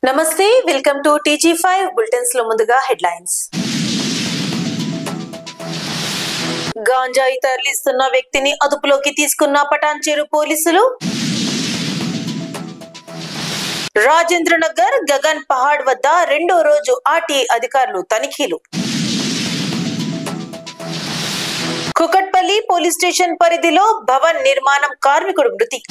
నమస్తే welcome to TG5 bulletins లో ముందుగా హెడ్లైన్స్. గాంజాయి తరలిస్తున్న వ్యక్తిని అదుపులోకి తీసుకున్న పటాన్చెరు పోలీసులు. రాజేంద్ర నగర్ గగన్ పహాడ్ వద్ద రెండో రోజు ఆర్టీఐ అధికారులు తనిఖీలు. కుకట్పల్లి పోలీస్ స్టేషన్ పరిధిలో భవన్ నిర్మాణం కార్మికుడు మృతి.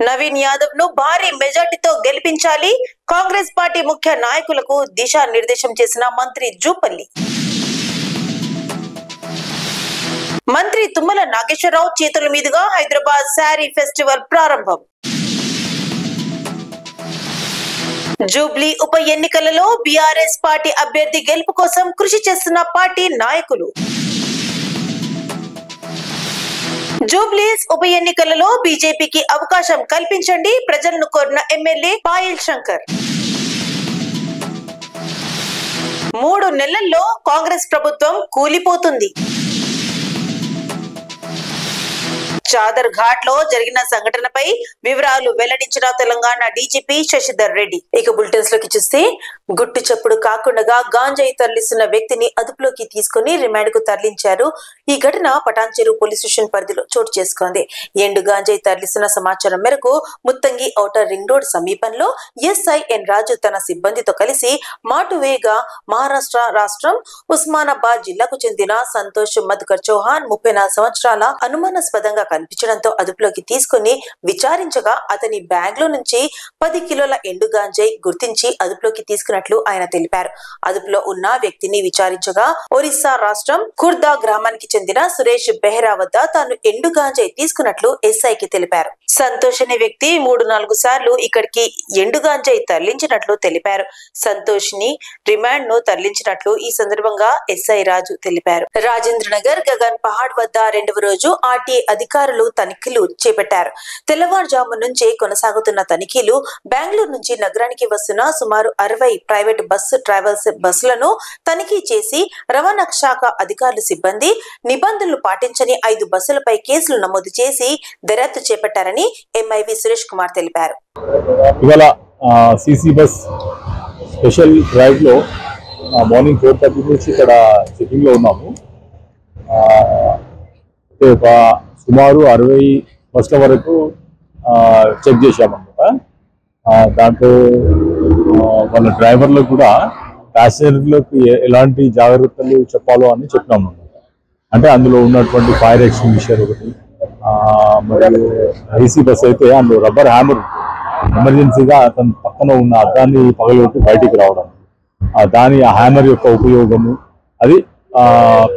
నవీన్ యాదవ్ ను భారీ మెజార్టీతో గెలిపించాలి, కాంగ్రెస్ పార్టీ ముఖ్య నాయకులకు దిశానిర్దేశం చేసిన మంత్రి జూపల్లి. మంత్రి తుమ్మల నాగేశ్వరరావు చేతుల మీదుగా హైదరాబాద్ శారీ ఫెస్టివల్ ప్రారంభం. జూబ్లీ ఉప ఎన్నికలలో బీఆర్ఎస్ పార్టీ అభ్యర్థి గెలుపు కోసం కృషి చేస్తున్న పార్టీ నాయకులు. జూబ్లీస్ ఉప ఎన్నికలలో బీజేపీకి అవకాశం కల్పించండి, ప్రజలను కోరిన ఎమ్మెల్యే పాయల్ శంకర్. 3 నెలల్లో కాంగ్రెస్ ప్రభుత్వం కూలిపోతుంది. చాదర్ ఘాట్ లో జరిగిన సంఘటనపై వివరాలు వెల్లడించిన తెలంగాణ డీజీపీ శశిధర్ రెడ్డి. ఇక బులెటిన్స్ లోకి చూస్తే, గుట్టు చప్పుడు కాకుండా గాంజాయి తరలిస్తున్న వ్యక్తిని అదుపులోకి తీసుకుని రిమాండ్ కు తరలించారు. ఈ ఘటన పటాన్చెరు పోలీస్ స్టేషన్ పరిధిలో చోటు చేసుకుంది. ఎండు గాంజాయి తరలిస్తున్న సమాచారం మేరకు ముత్తంగి ఔటర్ రింగ్ రోడ్ సమీపంలో SIN రాజు తన సిబ్బందితో కలిసి మాటువేగా మహారాష్ట్ర రాష్ట్రం ఉస్మానాబాద్ జిల్లాకు చెందిన సంతోష్ మధుకర్ చౌహాన్ 34 సంవత్సరాల అనుమానాస్పదంగా కనిపించడంతో అదుపులోకి తీసుకుని విచారించగా అతని బ్యాగ్ లో నుంచి 10 కిలోల ఎండు గాంజాయి గుర్తించి అదుపులోకి తీసుకున్నట్లు ఆయన తెలిపారు. అదుపులో ఉన్న వ్యక్తిని విచారించగా ఒరిస్సా రాష్ట్రం ఖుర్దా గ్రామానికి చెందిన సురేష్ బెహ్రా వద్ద తాను ఎండు గాంజాయి తీసుకున్నట్లు SIకి తెలిపారు. సంతోష్ అనే వ్యక్తి 3-4 సార్లు ఇక్కడికి ఎండు గాంజాయి తరలించినట్లు తెలిపారు. సంతోష్ ని రిమాండ్ ను తరలించినట్లు ఈ సందర్భంగా SI రాజు తెలిపారు. రాజేంద్ర నగర్ గగన్ పహాడ్ వద్ద రెండవ రోజు ఆర్టీఐ అధికారులు తనిఖీలు చేపట్టారు. తెల్లవారుజాము నుంచే కొనసాగుతున్న తనిఖీలు బెంగళూరు నుంచి నగరానికి వస్తున్న సుమారు 60 ప్రైవేట్ బస్సు ట్రావెల్స్ బస్సులను తనిఖీ చేసి రవాణా శాఖ అధికారులు సిబ్బంది నిబంధనలు పాటించని 5 బస్సులపై కేసులు నమోదు చేసి దర్యాప్తు చేపట్టారని MIV సురేష్ కుమార్ తెలిపారు. ఇవాళ సిసి బస్ స్పెషల్ డ్రైవ్ లో మార్నింగ్ 4:30 నుంచి ఇక్కడ చెకింగ్ లో ఉన్నాము. ఒక సుమారు 60 బస్ల వరకు చెక్ చేశామన్నమాట. దాంట్లో వాళ్ళ డ్రైవర్లకు కూడా ప్యాసింజర్లకు ఎలాంటి జాగ్రత్తలు చెప్పాలో అని చెప్పినాం అన్నమాట. అంటే అందులో ఉన్నటువంటి ఫైర్ ఎక్స్టింగ్విషర్ ఒకటి, మరియు ఏసీ బస్ అయితే అందులో రబ్బర్ హ్యామర్ ఎమర్జెన్సీగా అతని పక్కన ఉన్న అద్దాన్ని పగలగొట్టి బయటికి రావడం, దాని హ్యామర్ యొక్క ఉపయోగము అది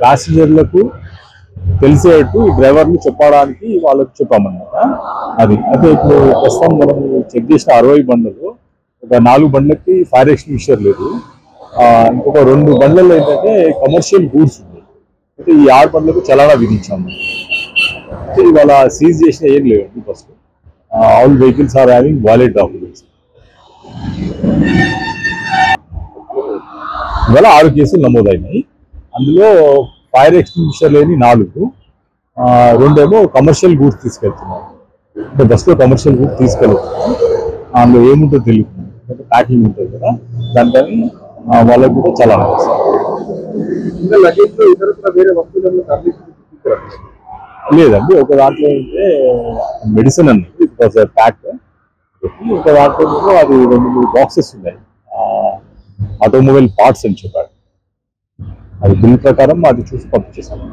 ప్యాసింజర్లకు తెలిసేట్టు డ్రైవర్లు చెప్పడానికి వాళ్ళకు చెప్పామన్నమాట. అది అయితే ఇప్పుడు ప్రస్తుతం మనం చెక్ చేసిన 60 బండ్లలో ఒక 4 బండ్లకి ఫైర్ ఎక్స్టింగ్విషర్ లేదు. ఇంకొక 2 బండ్లలో ఏంటంటే కమర్షియల్ గూడ్స్ ఉంది. అయితే ఈ 6 బండ్లకు చలానా విధించాము. అయితే ఇవాళ సీజ్ చేసిన ఏం లేవండి first. All vehicles are having valid documents. ఇవాళ 6 కేసులు నమోదైనాయి. అందులో ఫైర్ ఎక్స్టింగ్విషర్ లేని 4, 2 కమర్షియల్ గూడ్స్ తీసుకెళ్తున్నారు. అంటే బస్సులో కమర్షియల్ గూడ్స్ తీసుకెళ్తున్నాం. అందులో ఏముంటుందో తెలియదు, ప్యాకింగ్ ఉంటుంది కదా, దానికని వాళ్ళకు కూడా చాలా లేదండి. ఒక దాంట్లో అయితే మెడిసిన్ అన్నది ప్యాక్, ఒక దాంట్లో అది 2-3 బాక్సెస్ ఉన్నాయి ఆటోమొబైల్ పార్ట్స్ అని చెప్పాడు. అది బిల్ ప్రకారం అది చూసి పంపించేసాము.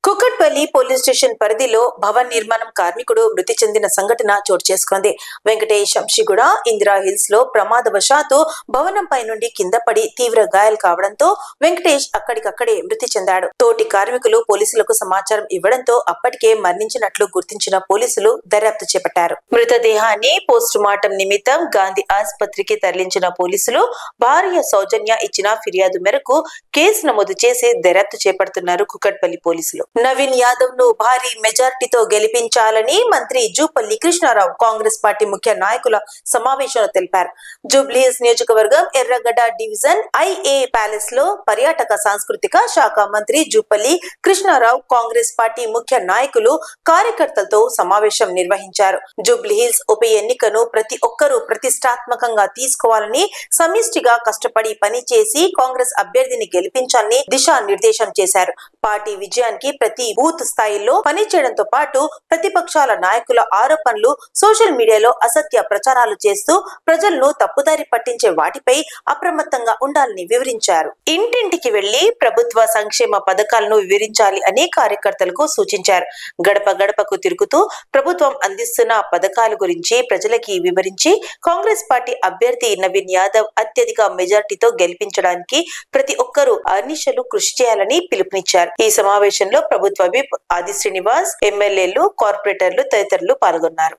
కుకట్పల్లి పోలీస్ స్టేషన్ పరిధిలో భవన్ నిర్మాణం కార్మికుడు మృతి చెందిన సంఘటన చోటు చేసుకుంది. వెంకటేష్ శంషిగూడ ఇందిరా హిల్స్ లో ప్రమాదవశాత్తు భవనంపై నుండి కింద పడి తీవ్ర గాయాలు కావడంతో వెంకటేష్ అక్కడికక్కడే మృతి చెందాడు. తోటి కార్మికులు పోలీసులకు సమాచారం ఇవ్వడంతో అప్పటికే మరణించినట్లు గుర్తించిన పోలీసులు దర్యాప్తు చేపట్టారు. మృతదేహాన్ని పోస్ట్ మార్టం నిమిత్తం గాంధీ ఆసుపత్రికి తరలించిన పోలీసులు భార్య సౌజన్య ఇచ్చిన ఫిర్యాదు మేరకు కేసు నమోదు చేసి దర్యాప్తు చేపడుతున్నారు కుకట్పల్లి పోలీసులు. నవీన్ యాదవ్ ను భారీ మెజార్టీతో గెలిపించాలని మంత్రి జూపల్లి కృష్ణారావు కాంగ్రెస్ పార్టీ ముఖ్య నాయకుల సమావేశంలో తెలిపారు. జూబ్లీహిల్స్ నియోజకవర్గం ఎర్రగడ్డ డివిజన్ ఐఏ ప్యాలెస్ లో పర్యాటక సాంస్కృతిక శాఖ మంత్రి జూపల్లి కృష్ణారావు కాంగ్రెస్ పార్టీ ముఖ్య నాయకులు కార్యకర్తలతో సమావేశం నిర్వహించారు. జూబ్లీహిల్స్ ఉప ఎన్నికను ప్రతి ఒక్కరూ ప్రతిష్టాత్మకంగా తీసుకోవాలని, సమిష్టిగా కష్టపడి పనిచేసి కాంగ్రెస్ అభ్యర్థిని గెలిపించాలని దిశానిర్దేశం చేశారు. పార్టీ విజయానికి ప్రతి బూత్ స్థాయిలో పనిచేయడంతో పాటు ప్రతిపక్షాల నాయకుల ఆరోపణలు, సోషల్ మీడియాలో అసత్య ప్రచారాలు చేస్తూ ప్రజలను తప్పుదారి పట్టించే వాటిపై అప్రమత్తంగా ఉండాలని వివరించారు. ఇంటింటికి వెళ్లి ప్రభుత్వ సంక్షేమ పథకాలను వివరించాలి అని కార్యకర్తలకు సూచించారు. గడప గడపకు తిరుగుతూ ప్రభుత్వం అందిస్తున్న పథకాల గురించి ప్రజలకి వివరించి కాంగ్రెస్ పార్టీ అభ్యర్థి నవీన్ యాదవ్ అత్యధిక మెజార్టీతో గెలిపించడానికి ప్రతి ఒక్కరూ అనిశలు కృషి చేయాలని పిలుపునిచ్చారు. ఈ సమావేశంలో ప్రభుత్వ విప్ ఆది శ్రీనివాస్, ఎమ్మెల్యేలు, కార్పొరేటర్లు తదితరులు పాల్గొన్నారు.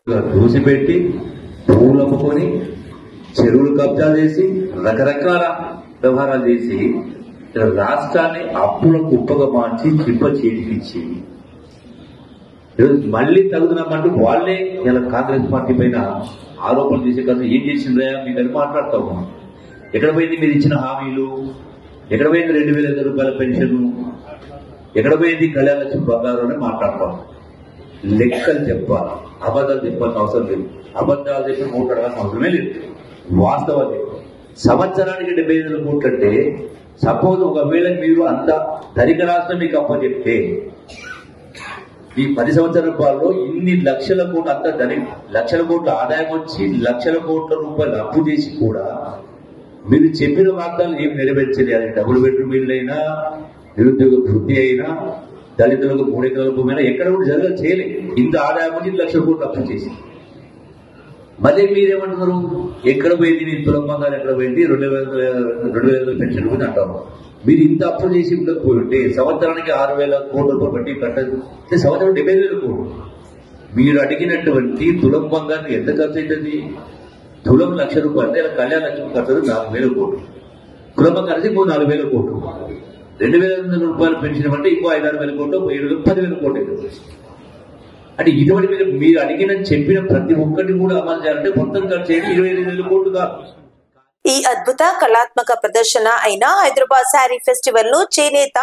చెరువులు కబ్జా చేసి రకరకాల వ్యవహారాలు చేసి రాష్ట్రాన్ని అప్పుల కుప్పగా మార్చి చిప్ప చేతికిచ్చి మళ్లీ తగుదనమంటూ వాళ్లే ఇలా కాంగ్రెస్ పార్టీ పైన ఆరోపణలు చేసే కదా ఏం చేసిండ్రా మీకు అని మాట్లాడతాము. ఎక్కడ పోయింది మీరు ఇచ్చిన హామీలు? ఎక్కడ పోయింది 2,500 రూపాయల పెన్షన్? ఎక్కడ పోయింది కళ్యాణ లక్ష్మి బంగారు అని మాట్లాడతాం. లెక్కలు చెప్పాలి, అబద్ధాలు చెప్పాల్సిన అవసరం లేదు. అబద్ధాలు చెప్పి మాట్లాడాల్సిన అవసరమే లేదు. వాస్తవాలు సంవత్సరానికి 75,000 కోట్లు అంటే సపోజ్ ఒకవేళ మీరు అంత ధనిక రాష్ట్రం మీకు అప్పచెప్తే ఈ 10 సంవత్సరాల రూపాయల్లో ఇన్ని లక్షల కోట్లు, అంత లక్షల కోట్ల ఆదాయం వచ్చి లక్షల కోట్ల రూపాయలు అప్పు చేసి కూడా మీరు చెప్పిన వాగ్దానాలు ఏమి నెరవేర్చలేదు. అది డబుల్ బెడ్రూమ్ ఇల్లు అయినా, నిరుద్యోగ వృత్తి అయినా, దళితులకు 3 ఎకరాల భూమి అయినా ఎక్కడ కూడా చేయలేదు. ఇంత ఆదాయం వచ్చి లక్షల కోట్లు అప్పు చేసి మళ్ళీ మీరేమంటున్నారు? ఎక్కడ పోయింది నీ తులం బంగారం, ఎక్కడ పోయింది 2,000 పెన్షన్ అని అంటారు. మీరు ఇంత అప్పు చేసి ఉండకపోయింటే సంవత్సరానికి 6,000 కోట్ల రూపాయలు బట్టి కట్టదు. సంవత్సరం 70,000 కోట్లు. మీరు అడిగినటువంటి తులం బంగారం ఎంత ఖర్చు అవుతుంది? తులం 1,00,000 రూపాయలు అంటే కళ్యాణ లక్ష్మి ఖర్చు 4,000 కోట్లు. కులం బంగారం ఇంకో 4,000 కోట్లు. 2,500 రూపాయలు పెన్షన్ అంటే ఇంకో 5,000-6,000 కోట్లు, 10,000 కోట్లు. అంటే ఇటువంటి మీరు అడిగిన చెప్పిన ప్రతి ఒక్కటి కూడా అమలు చేయాలంటే మొత్తం ఖర్చు అయ్యేది 25,000 కోట్లు కాదు. ఈ అద్భుత కళాత్మక ప్రదర్శన అయిన హైదరాబాద్ శారీ ఫెస్టివల్ ను చేనేత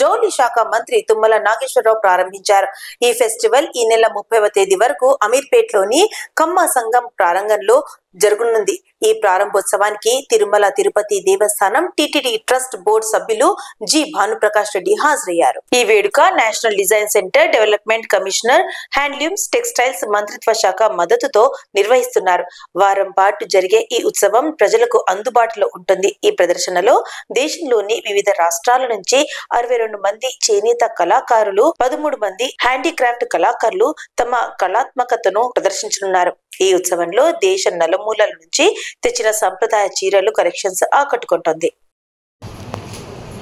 జౌళి శాఖ మంత్రి తుమ్మల నాగేశ్వరరావు ప్రారంభించారు. ఈ ఫెస్టివల్ ఈ నెల 30వ తేదీ వరకు అమీర్పేట్లోని కమ్మ సంఘం ప్రాంగణంలో జరగనుంది. ఈ ప్రారంభోత్సవానికి తిరుమల తిరుపతి దేవస్థానం టిటిడి ట్రస్ట్ బోర్డు సభ్యులు జి భానుప్రకాష్ రెడ్డి హాజరయ్యారు. ఈ వేడుక national design centre, development commissioner, handlooms, textiles మంత్రిత్వ శాఖ మద్దతుతో నిర్వహిస్తున్నారు. వారం పాటు జరిగే ఈ ఉత్సవం ప్రజలకు అందుబాటులో ఉంటుంది. ఈ ప్రదర్శనలో దేశంలోని వివిధ రాష్ట్రాల నుంచి 62 మంది చేనేత కళాకారులు, 13 మంది హ్యాండీక్రాఫ్ట్ కళాకారులు తమ కళాత్మకతను ప్రదర్శించనున్నారు. ఈ ఉత్సవంలో దేశ నలుమూలల నుంచి తెచ్చిన సంప్రదాయ చీరలు కలెక్షన్స్ ఆకట్టుకుంటుంది.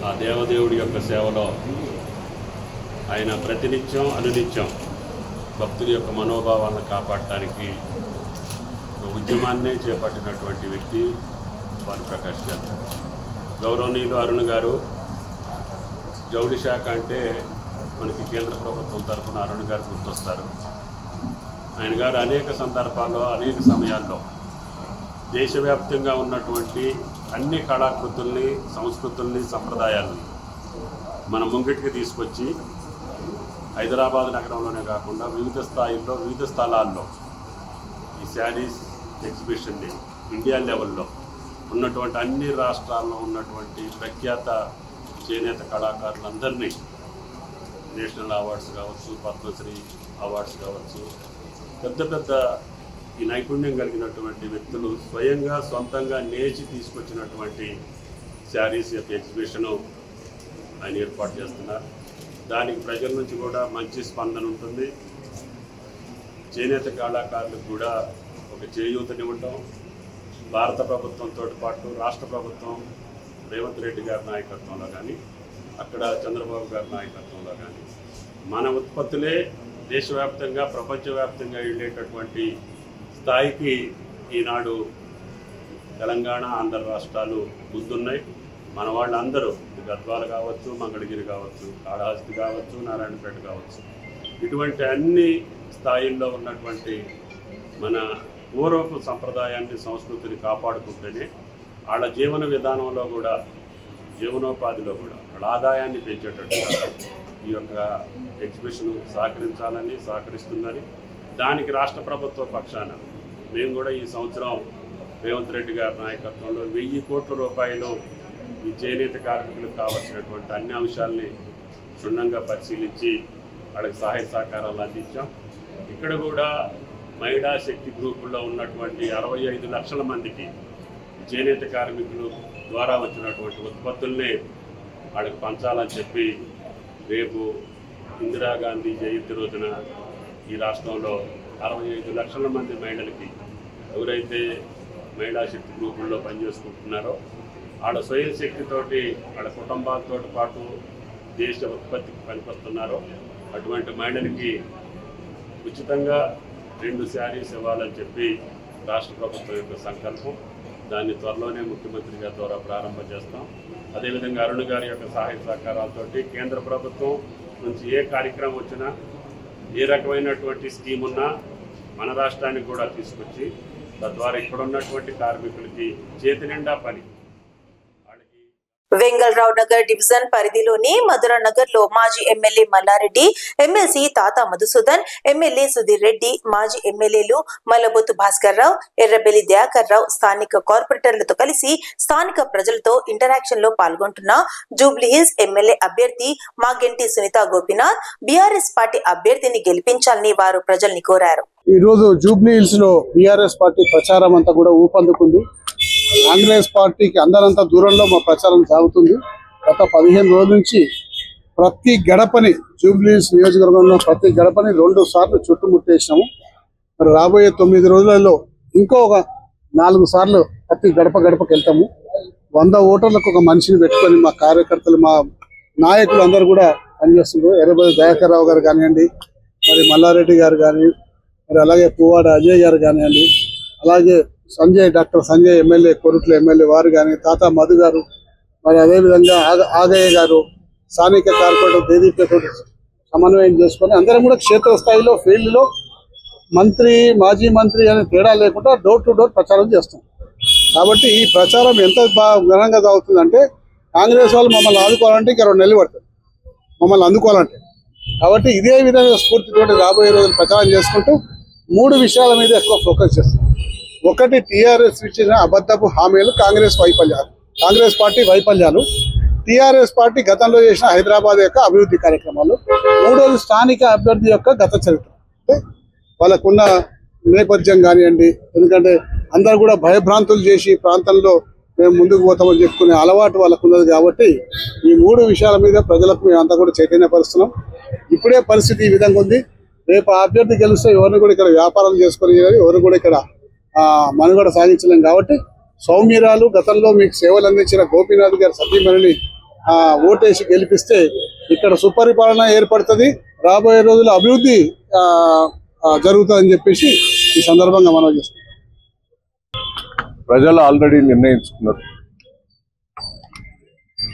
ఆ దేవదేవుడి యొక్క సేవలో ఆయన ప్రతినిత్యం అనునిత్యం భక్తుల యొక్క మనోభావాలను కాపాడటానికి ఉద్యమాన్నే చేపట్టినటువంటి వ్యక్తి భానుప్రకాష్ గారు. గౌరవనీయులు అరుణ్ గారు, జౌళి శాఖ అంటే మనకి కేంద్ర ప్రభుత్వం తరఫున అరుణ్ గారు గుర్తొస్తారు. ఆయన గారు అనేక సందర్భాల్లో, అనేక సమయాల్లో దేశవ్యాప్తంగా ఉన్నటువంటి అన్ని కళాకృతుల్ని, సంస్కృతుల్ని, సంప్రదాయాలని మన ముంగిటికి తీసుకొచ్చి హైదరాబాద్ నగరంలోనే కాకుండా వివిధ స్థాయిల్లో, వివిధ స్థలాల్లో ఈ శారీస్ ఎగ్జిబిషన్ని ఇండియా లెవెల్లో ఉన్నటువంటి అన్ని రాష్ట్రాల్లో ఉన్నటువంటి ప్రఖ్యాత చేనేత కళాకారులందరినీ నేషనల్ అవార్డ్స్ కావచ్చు, పద్మశ్రీ అవార్డ్స్ కావచ్చు, పెద్ద పెద్ద ఈ నైపుణ్యం కలిగినటువంటి వ్యక్తులు స్వయంగా సొంతంగా నేర్చి తీసుకొచ్చినటువంటి శారీస్ యొక్క ఎగ్జిబిషను ఆయన ఏర్పాటు చేస్తున్నారు. దానికి ప్రజల నుంచి కూడా మంచి స్పందన ఉంటుంది. చేనేత కళాకారులకు కూడా ఒక చేయూతనివ్వటం, భారత ప్రభుత్వంతో పాటు రాష్ట్ర ప్రభుత్వం రేవంత్ రెడ్డి గారి నాయకత్వంలో కానీ, అక్కడ చంద్రబాబు గారి నాయకత్వంలో కానీ మన ఉత్పత్తులే దేశవ్యాప్తంగా, ప్రపంచవ్యాప్తంగా వెళ్ళేటటువంటి స్థాయికి ఈనాడు తెలంగాణ, ఆంధ్ర రాష్ట్రాలు ముందున్నాయి. మన వాళ్ళందరూ అది గద్వాల కావచ్చు, మంగళగిరి కావచ్చు, కాళహస్తి కావచ్చు, నారాయణపేట కావచ్చు. ఇటువంటి అన్ని స్థాయిల్లో ఉన్నటువంటి మన పూర్వపు సంప్రదాయాన్ని, సంస్కృతిని కాపాడుకుంటేనే వాళ్ళ జీవన విధానంలో కూడా, జీవనోపాధిలో కూడా వాళ్ళ ఆదాయాన్ని పెంచేటట్టుగా ఈ యొక్క ఎగ్జిబిషన్ సహకరిస్తుందని, దానికి రాష్ట్ర ప్రభుత్వ పక్షాన మేము కూడా ఈ సంవత్సరం రేవంత్ రెడ్డి గారి నాయకత్వంలో 1000 కోట్ల రూపాయలు ఈ చేనేత కార్మికులకు కావాల్సినటువంటి అన్ని అంశాలని క్షుణ్ణంగా పరిశీలించి వాళ్ళకి సహాయ సహకారాలు అందించాం. ఇక్కడ కూడా మహిళా శక్తి గ్రూపుల్లో ఉన్నటువంటి 65 లక్షల మందికి చేనేత కార్మికులు ద్వారా వచ్చినటువంటి ఉత్పత్తుల్ని వాళ్ళకి పంచాలని చెప్పి రేపు ఇందిరాగాంధీ జయంతి రోజున ఈ రాష్ట్రంలో 65 లక్షల మంది మహిళలకి, ఎవరైతే మహిళా శక్తి గ్రూపుల్లో పనిచేసుకుంటున్నారో వాళ్ళ స్వయం శక్తితోటి వాళ్ళ కుటుంబాలతో పాటు దేశ ఉత్పత్తికి పనికొస్తున్నారో అటువంటి మహిళలకి ఉచితంగా 2 శారీస్ ఇవ్వాలని చెప్పి రాష్ట్ర ప్రభుత్వం యొక్క సంకల్పం. దాన్ని త్వరలోనే ముఖ్యమంత్రి గారి ద్వారా ప్రారంభం చేస్తాం. అదేవిధంగా అరుణ్ గారి యొక్క సహాయ సహకారాలతోటి కేంద్ర ప్రభుత్వం నుంచి ఏ కార్యక్రమం వచ్చినా, ఏ రకమైనటువంటి స్కీమ్ ఉన్నా మన రాష్ట్రానికి కూడా తీసుకొచ్చి తద్వారా ఇక్కడ ఉన్నటువంటి కార్మికులకి చేతి నిండా పని. వెంగళరావు నగర్ డివిజన్ పరిధిలోని మధుర నగర్ లో మాజీ ఎమ్మెల్యే మల్లారెడ్డి, ఎమ్మెల్సీ తాత మధుసూదన్, ఎమ్మెల్యే సుధీర్ రెడ్డి, మాజీ ఎమ్మెల్యేలు మల్లబొత్తు భాస్కర్ రావు, ఎర్రబెల్లి దయాకర్ రావు స్థానిక కార్పొరేటర్లతో కలిసి స్థానిక ప్రజలతో ఇంటరాక్షన్ లో పాల్గొంటున్న జూబ్లీహిల్స్ ఎమ్మెల్యే అభ్యర్థి మాగెంటి సునీత గోపీనాథ్ బీఆర్ఎస్ పార్టీ అభ్యర్థిని గెలిపించాలని వారు ప్రజల్ని కోరారు. ఈ రోజు జూబ్లీహిల్స్ లో బీఆర్ఎస్ పార్టీ ప్రచారం అంతా కూడా ఊపందుకుంది. కాంగ్రెస్ పార్టీకి అందరంత దూరంలో మా ప్రచారం సాగుతుంది. గత 15 రోజుల నుంచి ప్రతి గడపని, జూబ్లీహిల్స్ నియోజకవర్గంలో ప్రతి గడపని 2 సార్లు చుట్టుముట్టేసినాము. మరి రాబోయే 9 రోజులలో ఇంకో 4 సార్లు ప్రతి గడపకు వెళ్తాము. 100 ఓటర్లకు ఒక మనిషిని పెట్టుకొని మా కార్యకర్తలు, మా నాయకులు అందరూ కూడా పనిచేస్తున్నారు. ఎర్రబెల్లి దయాకర్ రావు గారు కానివ్వండి, మరి మల్లారెడ్డి గారు కానీ, మరి అలాగే పువ్వాడ అజయ్ గారు కానివ్వండి, అలాగే doctor Sanjay MLA, Korutla MLA వారు కానీ, తాత మధు గారు, మరి అదేవిధంగా ఆగయ్య గారు, స్థానిక కార్పొరేటర్ దేదీప్యతో సమన్వయం చేసుకొని అందరం కూడా క్షేత్రస్థాయిలో, ఫీల్డ్లో మంత్రి, మాజీ మంత్రి అనే తేడా లేకుండా డోర్ టు డోర్ ప్రచారం చేస్తాం. కాబట్టి ఈ ప్రచారం ఎంత ఘనంగా సాగుతుందంటే, కాంగ్రెస్ వాళ్ళు మమ్మల్ని ఆదుకోవాలంటే ఇంకా 2 నెలలు పడుతుంది మమ్మల్ని అందుకోవాలంటే. కాబట్టి ఇదే విధంగా స్ఫూర్తితోటి రాబోయే రోజులు ప్రచారం చేసుకుంటూ 3 విషయాల మీద ఎక్కువ ఫోకస్ చేస్తాం. ఒకటి, టీఆర్ఎస్ ఇచ్చిన అబద్ధపు హామీలు, కాంగ్రెస్ పార్టీ వైఫల్యాలు, టీఆర్ఎస్ పార్టీ గతంలో చేసిన హైదరాబాద్ యొక్క అభివృద్ధి కార్యక్రమాలు. 3వది స్థానిక అభ్యర్థి యొక్క గత చరిత్ర, అంటే వాళ్ళకున్న నేపథ్యం కానివ్వండి. ఎందుకంటే అందరూ కూడా భయభ్రాంతులు చేసి ప్రాంతంలో మేము ముందుకు పోతామని చెప్పుకునే అలవాటు వాళ్ళకు ఉన్నది. కాబట్టి ఈ 3 విషయాల మీద ప్రజలకు మేమంతా కూడా చైతన్యపరుస్తున్నాం. ఇప్పుడే పరిస్థితి ఈ విధంగా ఉంది. రేపు ఆ అభ్యర్థి గెలిస్తే ఎవరిని కూడా ఇక్కడ వ్యాపారం చేసుకుని, ఎవరు కూడా ఇక్కడ మనుగడ సాగించలేం. కాబట్టి సౌమ్యరాలు, గతంలో మీకు సేవలు అందించిన గోపీనాథ్ గారి సతీమణిని ఓటేసి గెలిపిస్తే ఇక్కడ సుపరిపాలన ఏర్పడుతుంది, రాబోయే రోజుల్లో అభివృద్ధి జరుగుతుందని చెప్పేసి ఈ సందర్భంగా మనం చేస్తున్నాం. ప్రజలు ఆల్రెడీ నిర్ణయించుకున్నారు.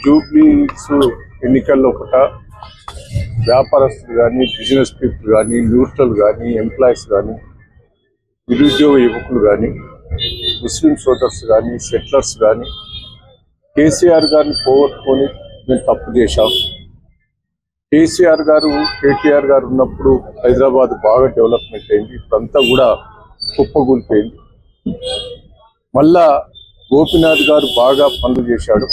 జూబ్లీహిల్స్ ఎన్నికల్లో వ్యాపారస్తులు కానీ, బిజినెస్ పీపుల్ కానీ, న్యూట్రల్ కానీ, ఎంప్లాయీస్ కానీ, నిరుద్యోగ యువకులు కానీ, ముస్లిం సోదర్స్ కానీ, సెటిలర్స్ కానీ కేసీఆర్ గారిని పోగొట్టుకొని మేము తప్పు చేశాం. కేసీఆర్ గారు, కేటీఆర్ గారు ఉన్నప్పుడు హైదరాబాద్ బాగా డెవలప్మెంట్ అయింది. ఇప్పుడంతా కూడా కుప్పగూలిపోయింది. మళ్ళా గోపీనాథ్ గారు బాగా పనులు చేశాడు.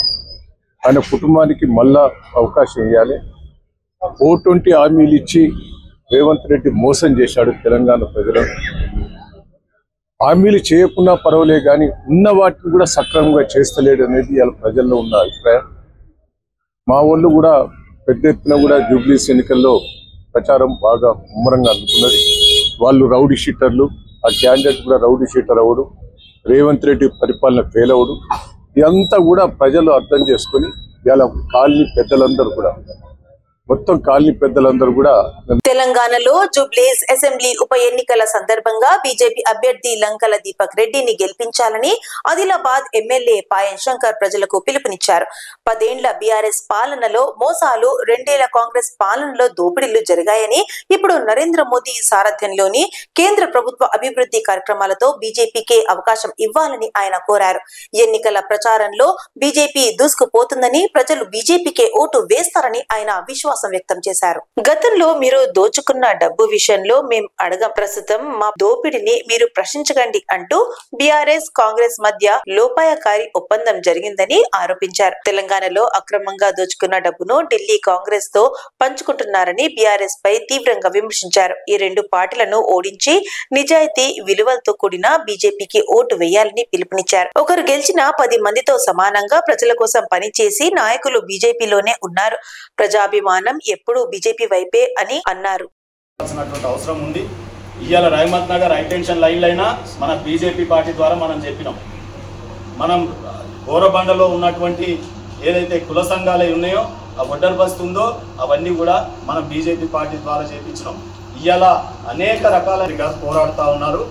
ఆయన కుటుంబానికి మళ్ళా అవకాశం ఇవ్వాలి. 420 హామీలు ఇచ్చి రేవంత్ రెడ్డి మోసం చేశాడు తెలంగాణ ప్రజలను. హామీలు చేయకుండా పర్వాలే కానీ ఉన్న వాటిని కూడా సక్రమంగా చేస్తలేడు అనేది ఇవాళ ప్రజల్లో ఉన్న అభిప్రాయం. మా వాళ్ళు కూడా పెద్ద ఎత్తున కూడా జూబ్లీస్ ఎన్నికల్లో ప్రచారం బాగా ముమ్మరంగా అందుకున్నది. వాళ్ళు రౌడీ షీటర్లు, ఆ క్యాండిడేట్ కూడా రౌడీ షీటర్ అవడు, రేవంత్ రెడ్డి పరిపాలన ఫెయిల్ అవడు, ఇదంతా కూడా ప్రజలు అర్థం చేసుకొని ఇవాళ కాలనీ పెద్దలందరూ కూడా మొత్తం కాలనీ పెద్దలందరూ కూడా తెలంగాణలో జూబ్లీస్ అసెంబ్లీ ఉప ఎన్నికల సందర్భంగా బీజేపీ అభ్యర్థి లంకల దీపక్ రెడ్డిని గెలిపించాలని ఆదిలాబాద్ ఎమ్మెల్యే పాయన్ శంకర్ ప్రజలకు పిలుపునిచ్చారు. 10 ఏళ్ల బీఆర్ఎస్ పాలనలో మోసాలు, 2 ఏళ్ల కాంగ్రెస్ పాలనలో దోపిడీలు జరిగాయని, ఇప్పుడు నరేంద్ర మోదీ సారథ్యంలోని కేంద్ర ప్రభుత్వ అభివృద్ధి కార్యక్రమాలతో బీజేపీకే అవకాశం ఇవ్వాలని ఆయన కోరారు. ఎన్నికల ప్రచారంలో బీజేపీ దూసుకుపోతుందని, ప్రజలు బీజేపీకే ఓటు వేస్తారని ఆయన విశ్వాసం వ్యక్తం చేశారు. గతంలో మీరు దోచుకున్న డబ్బు విషయంలో మేం అడగం, ప్రస్తుతం మా దోపిడిని మీరు ప్రశ్నించకండి అంటూ బీఆర్ఎస్ కాంగ్రెస్ మధ్య లోపాయకారి ఒప్పందం జరిగిందని ఆరోపించారు. తెలంగాణలో అక్రమంగా దోచుకున్న డబ్బును ఢిల్లీ కాంగ్రెస్ తో పంచుకుంటున్నారని బీఆర్ఎస్ పై తీవ్రంగా విమర్శించారు. ఈ 2 పార్టీలను ఓడించి నిజాయితీ విలువలతో కూడిన బీజేపీకి ఓటు వేయాలని పిలుపునిచ్చారు. ఒకరు గెలిచిన 10 మందితో సమానంగా ప్రజల కోసం పనిచేసి నాయకులు బీజేపీలోనే ఉన్నారు. ప్రజాభిమానం ఎప్పుడూ బీజేపీ వైపే అని అన్నారు. అవసరం ఉంది. ఇవాళ రహమత్ నగర్ హైటెన్షన్ లైన్లైనా మన బీజేపీ పార్టీ ద్వారా మనం చెప్పినాం. మనం గోరబండలో ఉన్నటువంటి ఏదైతే కుల సంఘాలు ఉన్నాయో ఆ ఒడ్డర్ బస్తు ఉందో అవన్నీ కూడా మనం బీజేపీ పార్టీ ద్వారా చేపించినాం. ఇవాళ అనేక రకాలుగా పోరాడుతూ ఉన్నారు.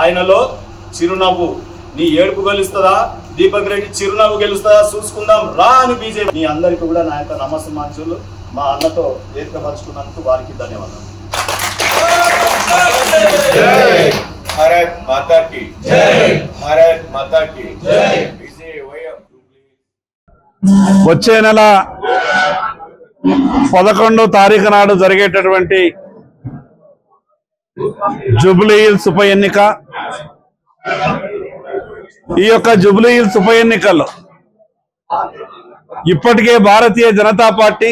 ఆయనలో చిరునవ్వు, నీ ఏడుపు గెలుస్తుందా, దీపక్ రెడ్డి చిరునవ్వు గెలుస్తుందా చూసుకుందాం రా అని బీజేపీ. మీ అందరికీ కూడా నా యొక్క నమస్సుమాంజులు. మా అన్నతో ఏర్పరచుకున్నందుకు వారికి ధన్యవాదాలు. भारत माता की जय, भारत माता की जय. వచ్చే నెల 11వ తారీఖు నాడు జరిగేటటువంటి జూబ్లీ హిల్స్ ఉప ఎన్నిక, ఈ యొక్క జూబ్లీ హిల్స్ ఉప ఎన్నికల్లో ఇప్పటికే భారతీయ జనతా పార్టీ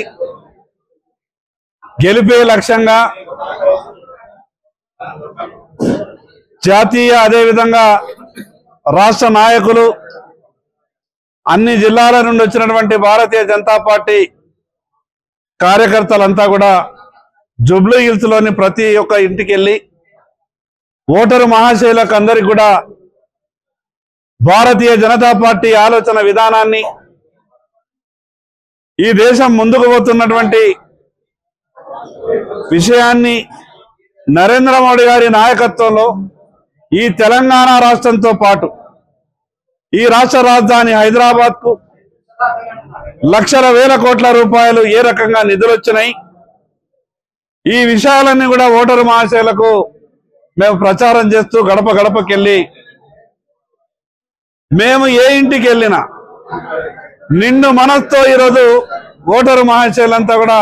గెలిపే లక్ష్యంగా జాతీయ అదేవిధంగా రాష్ట్ర నాయకులు, అన్ని జిల్లాల నుండి వచ్చినటువంటి భారతీయ జనతా పార్టీ కార్యకర్తలంతా కూడా జూబ్లీ హిల్స్ లోని ప్రతి ఒక్క ఇంటికి వెళ్ళి ఓటరు మహాశయులకు అందరికి కూడా భారతీయ జనతా పార్టీ ఆలోచన విధానాన్ని, ఈ దేశం ముందుకు పోతున్నటువంటి విషయాన్ని, నరేంద్ర మోడీ గారి నాయకత్వంలో ఈ తెలంగాణ రాష్ట్రంతో పాటు ఈ రాష్ట్ర రాజధాని హైదరాబాద్ కు లక్షల వేల కోట్ల రూపాయలు ఏ రకంగా నిధులు వచ్చినాయి, ఈ విషయాలన్నీ కూడా ఓటరు మహాశయులకు మేము ప్రచారం చేస్తూ గడప గడపకెళ్ళి మేము ఏ ఇంటికి వెళ్ళినా నిండు మనస్తో ఈరోజు ఓటరు మహాశయులంతా కూడా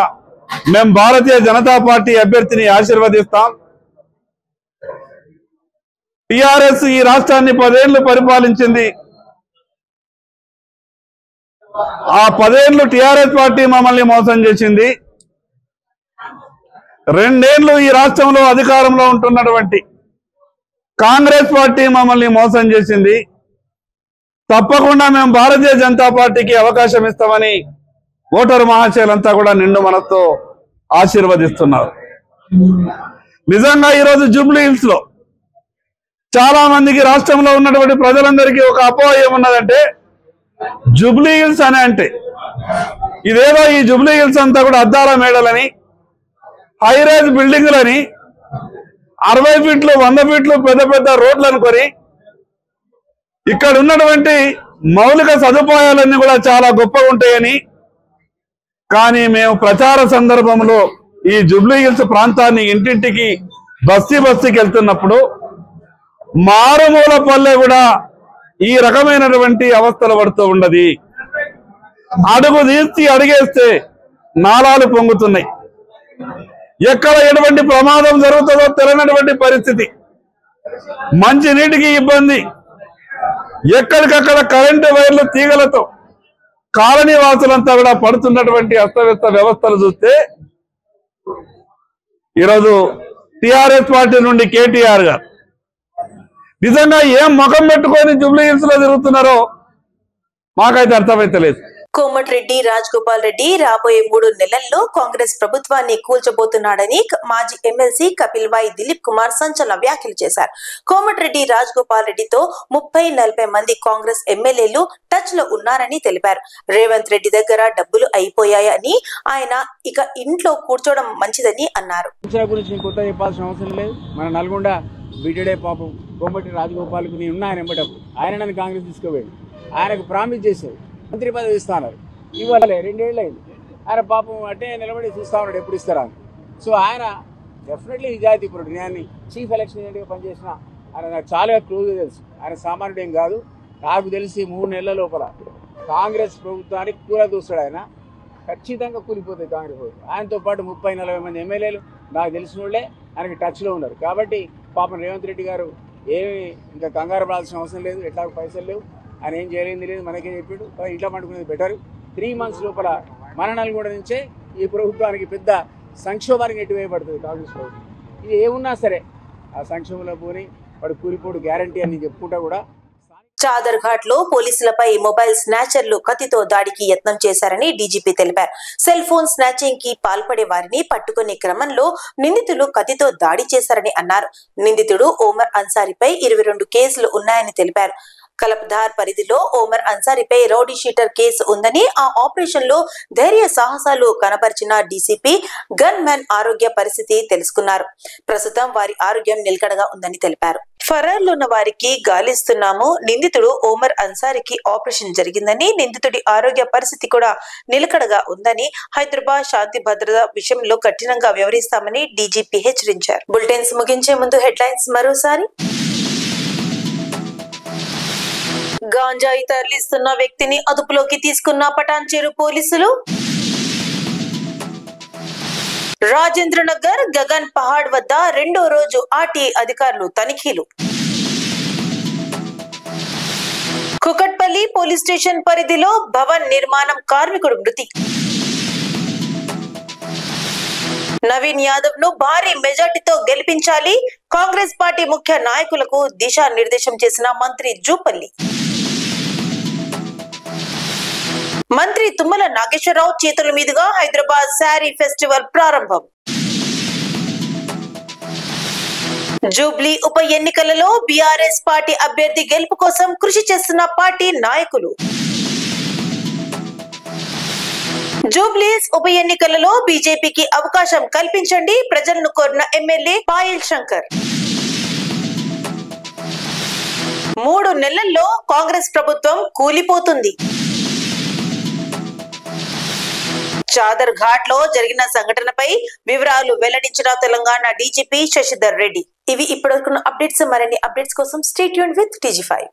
మేము భారతీయ జనతా పార్టీ అభ్యర్థిని ఆశీర్వదిస్తాం. టిఆర్ఎస్ ఈ రాష్ట్రాన్ని 10 ఏళ్లు పరిపాలించింది. ఆ 10 ఏళ్లు టిఆర్ఎస్ పార్టీ మమ్మల్ని మోసం చేసింది. 2 ఏళ్లు ఈ రాష్ట్రంలో అధికారంలో ఉంటున్నటువంటి కాంగ్రెస్ పార్టీ మమ్మల్ని మోసం చేసింది. తప్పకుండా మేము భారతీయ జనతా పార్టీకి అవకాశం ఇస్తామని ఓటరు మహాశయులంతా కూడా నిండు మనతో ఆశీర్వదిస్తున్నారు. నిజంగా ఈరోజు జూబ్లీ హిల్స్ లో చాలా మందికి, రాష్ట్రంలో ఉన్నటువంటి ప్రజలందరికీ ఒక అపోహ ఏమున్నదంటే, జూబ్లీ హిల్స్ అని అంటే ఇదేదో ఈ జూబ్లీ హిల్స్ అంతా కూడా అద్దాల మేడలని, హైరైజ్ బిల్డింగ్లని, 60 ఫీట్లు 100 ఫీట్లు పెద్ద పెద్ద రోడ్లు అనుకొని ఇక్కడ ఉన్నటువంటి మౌలిక సదుపాయాలన్నీ కూడా చాలా గొప్పగా ఉంటాయని, కానీ మేము ప్రచార సందర్భంలో ఈ జూబ్లీ హిల్స్ ప్రాంతాన్ని ఇంటింటికి బస్తీ బస్తీకి వెళ్తున్నప్పుడు మారుమూల పల్లె కూడా ఈ రకమైనటువంటి అవస్థలు పడుతూ ఉన్నది. అడుగు తీసి అడిగేస్తే నాలాలు పొంగుతున్నాయి. ఎక్కడ ఎటువంటి ప్రమాదం జరుగుతుందో తెలియనటువంటి పరిస్థితి, మంచి నీటికి ఇబ్బంది, ఎక్కడికక్కడ కరెంటు వైర్లు తీగలతో కాలనీ వాసులంతా కూడా పడుతున్నటువంటి అస్తవ్యస్త వ్యవస్థలు చూస్తే ఈరోజు టిఆర్ఎస్ పార్టీ నుండి కేటీఆర్ గారు నిజంగా ఏం ముఖం పెట్టుకొని జూబ్లీ హిల్స్ లో తిరుగుతున్నారో మాకైతే అర్థమైతే లేదు. కోమటిరెడ్డి రాజగోపాల్ రెడ్డి రాబోయే 3 నెలల్లో కాంగ్రెస్ ప్రభుత్వాన్ని కూల్చబోతున్నాడని మాజీ ఎమ్మెల్సీ కపిల్ వాయి దిలీప్ కుమార్ సంచలన వ్యాఖ్యలు చేశారు. కోమటిరెడ్డి రాజగోపాల్ రెడ్డితో 30-40 మంది కాంగ్రెస్ ఎమ్మెల్యేలు టచ్ లో ఉన్నారని తెలిపారు. రేవంత్ రెడ్డి దగ్గర డబ్బులు అయిపోయాయని ఆయన ఇక ఇంట్లో కూర్చోవడం మంచిదని అన్నారు. గురించి కొత్త చెప్పాల్సిన అవసరం లేదు. మన నల్గొండ బిడ్డే పాపం కోమటిరెడ్డి రాజగోపాల్కి నేను ఉన్నా ఆయన ఎంబటప్పుడు ఆయన నన్ను కాంగ్రెస్ తీసుకుపోయాడు. ఆయనకు ప్రామిస్ చేశాడు మంత్రి పదవి ఇస్తున్నారు. ఇవాళ 2 ఏళ్ళు అయింది. ఆయన పాపం అంటే నిలబడి చూస్తా ఉన్నాడు ఎప్పుడు ఇస్తారా అని. సో ఆయన డెఫినెట్లీ నిజాయితీపరుడు. నేను చీఫ్ ఎలక్షన్ ఏజెంట్గా పనిచేసిన ఆయన నాకు చాలా క్లోజ్గా తెలుసు. ఆయన సామాన్యుడు ఏం కాదు. నాకు తెలిసి 3 నెలల లోపల కాంగ్రెస్ ప్రభుత్వానికి కూలదూస్తాడు. ఆయన ఖచ్చితంగా కూలిపోతుంది కాంగ్రెస్ ప్రభుత్వం. ఆయనతో పాటు 30-40 మంది ఎమ్మెల్యేలు నాకు తెలిసిన వాళ్ళే ఆయనకి టచ్లో ఉన్నారు. కాబట్టి పాపం రేవంత్ రెడ్డి గారు ఏమి ఇంకా కంగారు పడాల్సిన అవసరం లేదు. ఎట్లా పైసలు లేవు, ఆయన ఏం చేయలేంది లేదు, మనకే చెప్పాడు. ఇంట్లో పండుకునేది బెటర్. 3 months లోపల మన నల్గొండ నుంచే ఈ ప్రభుత్వానికి పెద్ద సంక్షోభానికి నెట్టివేయబడుతుంది కాంగ్రెస్ ప్రభుత్వం. ఇది ఏమున్నా సరే ఆ సంక్షోభంలో పోని వాడు కూలిపోడు గ్యారంటీ అని చెప్పుకుంటా కూడా. చాదర్ ఘాట్ లో పోలీసులపై మొబైల్ స్నాచర్లు కత్తితో దాడికి యత్నం చేశారని డీజీపీ తెలిపారు. సెల్ ఫోన్ స్నాచింగ్ కి పాల్పడే వారిని పట్టుకునే క్రమంలో నిందితులు కత్తితో దాడి చేశారని అన్నారు. నిందితుడు ఓమర్ అన్సారీపై 22 కేసులు ఉన్నాయని తెలిపారు. కలప్ధార్ పరిధిలో ఓమర్ అన్సారీపై రౌడీ షీటర్ కేసు ఉందని, ఆ ఆపరేషన్ లో ధైర్య సాహసాలు కనబరిచిన డీసీపీ గన్ మ్యాన్ ఆరోగ్య పరిస్థితి తెలుసుకున్నారు. ప్రస్తుతం వారి ఆరోగ్యం నిలకడగా ఉందని తెలిపారు. ఫరార్లో ఉన్న వారికి గాలిస్తున్నాము. నిందితుడు ఓమర్ అన్సారీకి ఆపరేషన్ జరిగిందని, నిందితుడి ఆరోగ్య పరిస్థితి కూడా నిలకడగా ఉందని, హైదరాబాద్ శాంతి భద్రత విషయంలో కఠినంగా వ్యవహరిస్తామని డీజీపీ హెచ్చరించారు. బులెటిన్స్ ముగించే ముందు హెడ్లైన్స్ మరోసారి. గాంజాయి తరలిస్తున్న వ్యక్తిని అదుపులోకి తీసుకున్న పటాన్చెరు పోలీసులు. రాజేంద్రనగర్ గగన్ పహాడ్ వద్ద 2వ రోజు ఆర్టీఐ అధికారులు తనిఖీలు. కుకట్పల్లి పోలీస్ స్టేషన్ పరిధిలో భవన్ నిర్మాణం కార్మికుడు మృతి. నవీన్ యాదవ్ ను భారీ మెజార్టీతో గెలిపించాలి, కాంగ్రెస్ పార్టీ ముఖ్య నాయకులకు దిశానిర్దేశం చేసిన మంత్రి జూపల్లి. మంత్రి తుమ్మల నాగేశ్వరరావు చేతుల మీదుగా హైదరాబాద్ శారీ ఫెస్టివల్ ప్రారంభం. జూబ్లీ ఉప ఎన్నికలలో బీఆర్ఎస్ పార్టీ అభ్యర్థి గెలుపు కోసం కృషి చేస్తున్న పార్టీ నాయకులు. జూబ్లీస్ ఉప ఎన్నికలలో బీజేపీకి అవకాశం కల్పించండి, ప్రజలను కోరిన ఎమ్మెల్యే పాయల్ శంకర్. 3 నెలల్లో కాంగ్రెస్ ప్రభుత్వం కూలిపోతుంది. చాదర్ ఘాట్ లో జరిగిన సంఘటనపై వివరాలు వెల్లడించిన తెలంగాణ డీజీపీ శశిధర్ రెడ్డి. ఇవి ఇప్పటివరకు అప్డేట్స్. మరిన్ని అప్డేట్స్ కోసం స్టే ట్యూన్డ్ విత్ TG5.